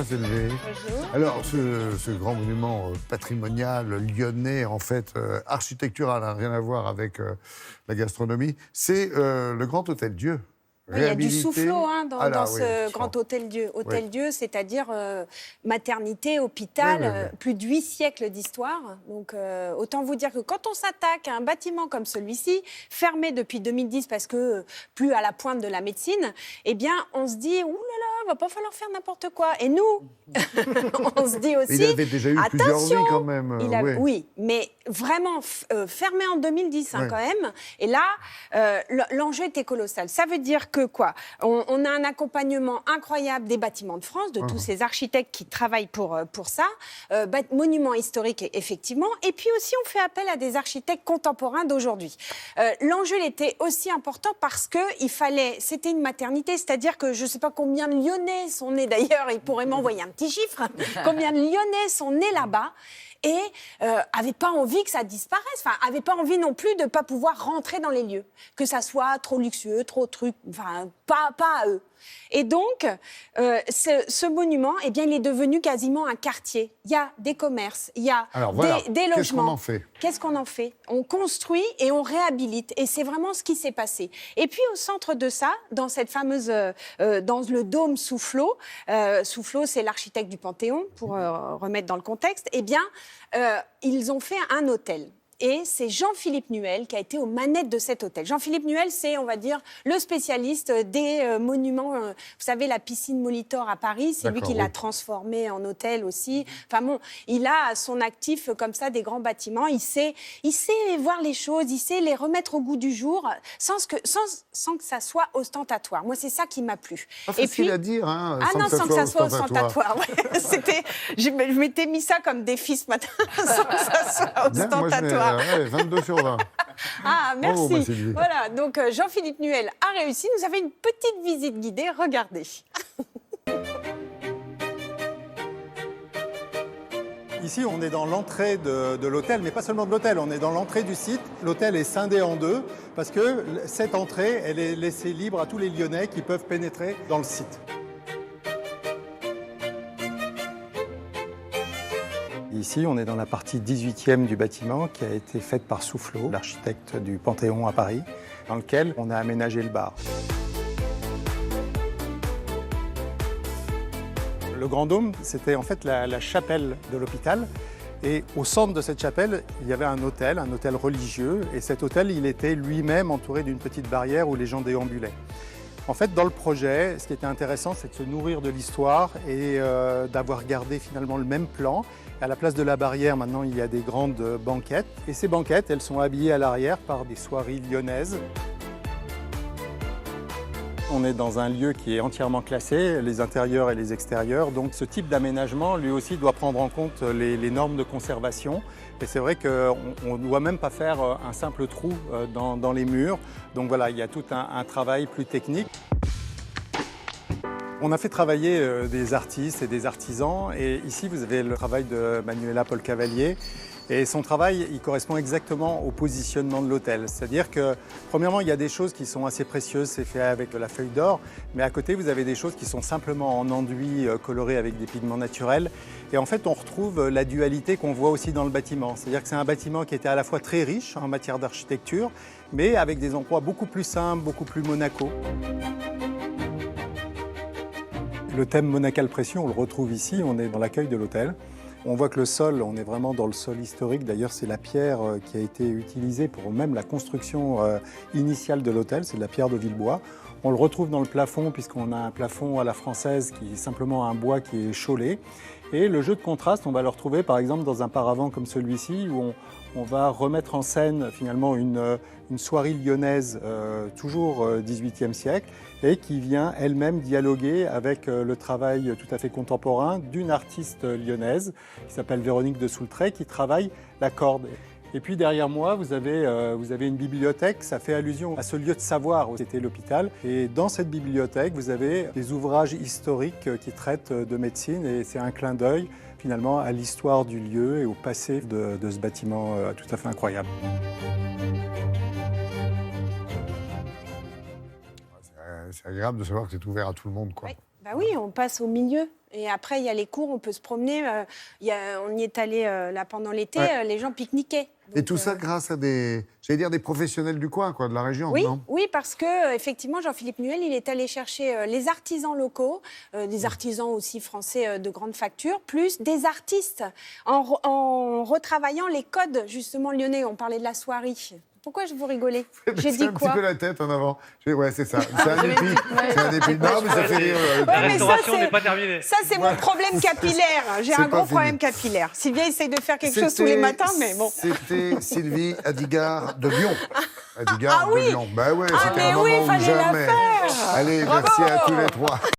va s'élever. Bonjour. Alors, ce grand monument patrimonial lyonnais, en fait, architectural, n'a rien à voir avec la gastronomie, c'est le Grand Hôtel Dieu. Oui, il y a du Réhabilité. soufflot dans oui, ce Grand Hôtel Dieu. Hôtel Dieu, c'est-à-dire maternité, hôpital, plus de 8 siècles d'histoire. Donc, autant vous dire que quand on s'attaque à un bâtiment comme celui-ci, fermé depuis 2010 parce que plus à la pointe de la médecine, eh bien, on se dit, ouh là là, va pas falloir faire n'importe quoi. Et nous, on se dit aussi, il avait déjà eu plusieurs vies quand même. Oui, mais vraiment fermé en 2010 quand même. Et là, l'enjeu était colossal. Ça veut dire que quoi, on a un accompagnement incroyable des bâtiments de France, de tous ces architectes qui travaillent pour ça, monuments historiques effectivement, et puis aussi on fait appel à des architectes contemporains d'aujourd'hui. L'enjeu il était aussi important parce que c'était une maternité, c'est-à-dire que je ne sais pas combien de Lyonnais sont nés d'ailleurs, ils pourraient m'envoyer un petit chiffre, combien de Lyonnais sont nés là-bas. Et n'avaient pas envie que ça disparaisse, n'avaient pas envie non plus de ne pas pouvoir rentrer dans les lieux, que ça soit trop luxueux, trop truc, pas à eux. Et donc, ce monument, eh bien, il est devenu quasiment un quartier. Il y a des commerces, il y a des logements. Qu'est-ce qu'on en fait ? Qu'est-ce qu'on en fait ? On construit et on réhabilite. Et c'est vraiment ce qui s'est passé. Et puis, au centre de ça, dans cette fameuse... dans le dôme Soufflot, Soufflot, c'est l'architecte du Panthéon, pour remettre dans le contexte, eh bien, ils ont fait un hôtel. Et c'est Jean-Philippe Nuel qui a été aux manettes de cet hôtel. Jean-Philippe Nuel, c'est, on va dire, le spécialiste des monuments. Vous savez, la piscine Molitor à Paris, c'est lui qui l'a transformée en hôtel aussi. Enfin bon, il a à son actif comme ça des grands bâtiments. Il sait voir les choses, il sait les remettre au goût du jour sans que ça soit ostentatoire. Moi, c'est ça qui m'a plu. Pas facile à dire, hein, sans que ça soit ostentatoire. Ouais. Je m'étais mis ça comme défi ce matin, sans que ça soit ostentatoire. 22 sur 20. Ah, merci. Bravo, voilà, donc Jean-Philippe Nuel a réussi. Nous avons une petite visite guidée. Regardez. Ici, on est dans l'entrée de l'hôtel, mais pas seulement de l'hôtel, on est dans l'entrée du site. L'hôtel est scindé en deux parce que cette entrée, elle est laissée libre à tous les Lyonnais qui peuvent pénétrer dans le site. Ici, on est dans la partie 18e du bâtiment qui a été faite par Soufflot, l'architecte du Panthéon à Paris, dans lequel on a aménagé le bar. Le Grand Dôme, c'était en fait la chapelle de l'hôpital. Et au centre de cette chapelle, il y avait un hôtel religieux. Et cet hôtel, il était lui-même entouré d'une petite barrière où les gens déambulaient. En fait, dans le projet, ce qui était intéressant, c'est de se nourrir de l'histoire et d'avoir gardé finalement le même plan. À la place de la barrière, maintenant, il y a des grandes banquettes. Et ces banquettes, elles sont habillées à l'arrière par des soieries lyonnaises. On est dans un lieu qui est entièrement classé, les intérieurs et les extérieurs. Donc ce type d'aménagement, lui aussi, doit prendre en compte les normes de conservation. Et c'est vrai qu'on ne doit même pas faire un simple trou dans les murs. Donc voilà, il y a tout un travail plus technique. On a fait travailler des artistes et des artisans. Et ici, vous avez le travail de Manuela Paul-Cavalier. Et son travail, il correspond exactement au positionnement de l'hôtel. C'est-à-dire que, premièrement, il y a des choses qui sont assez précieuses, c'est fait avec de la feuille d'or, mais à côté, vous avez des choses qui sont simplement en enduit coloré avec des pigments naturels. Et en fait, on retrouve la dualité qu'on voit aussi dans le bâtiment. C'est-à-dire que c'est un bâtiment qui était à la fois très riche en matière d'architecture, mais avec des endroits beaucoup plus simples, beaucoup plus Monaco. Le thème Monacal Pression, on le retrouve ici, on est dans l'accueil de l'hôtel. On voit que le sol, on est vraiment dans le sol historique. D'ailleurs, c'est la pierre qui a été utilisée pour même la construction initiale de l'hôtel, c'est de la pierre de Villebois. On le retrouve dans le plafond, puisqu'on a un plafond à la française qui est simplement un bois qui est chaulé. Et le jeu de contraste, on va le retrouver par exemple dans un paravent comme celui-ci, où on va remettre en scène finalement une soirée lyonnaise, toujours 18e siècle, et qui vient elle-même dialoguer avec le travail tout à fait contemporain d'une artiste lyonnaise qui s'appelle Véronique de Soultray, qui travaille la corde. Et puis derrière moi, vous avez une bibliothèque, ça fait allusion à ce lieu de savoir où c'était l'hôpital. Et dans cette bibliothèque, vous avez des ouvrages historiques qui traitent de médecine, et c'est un clin d'œil finalement à l'histoire du lieu et au passé de ce bâtiment tout à fait incroyable. C'est agréable de savoir que c'est ouvert à tout le monde, quoi. Oui. Bah oui, on passe au milieu. Et après, il y a les cours, on peut se promener. On y est allé là pendant l'été, les gens pique-niquaient. Donc, et tout ça grâce à des professionnels du coin, quoi, de la région, oui, non? Oui, parce que effectivement, Jean-Philippe Nuel, il est allé chercher les artisans locaux, des artisans aussi français de grande facture, plus des artistes, en retravaillant les codes, justement, lyonnais. On parlait de la soirée. Pourquoi vous rigolez? J'ai dit un quoi? petit peu la tête en avant. Ouais, c'est ça. C'est un épi. C'est un épi. Non, mais ça fait rire. La mais restauration ça, n'est pas terminée. Ça, c'est mon problème capillaire. J'ai C'est un pas gros fini. problème capillaire. Sylvia essaye de faire quelque chose tous les matins, mais bon. C'était Sylvie Adigard de Lyon. Adigard de Lyon. Ben ouais, Ah, c'était mais un oui, moment où fallait la jamais. faire. Allez, Bravo. merci à tous les trois.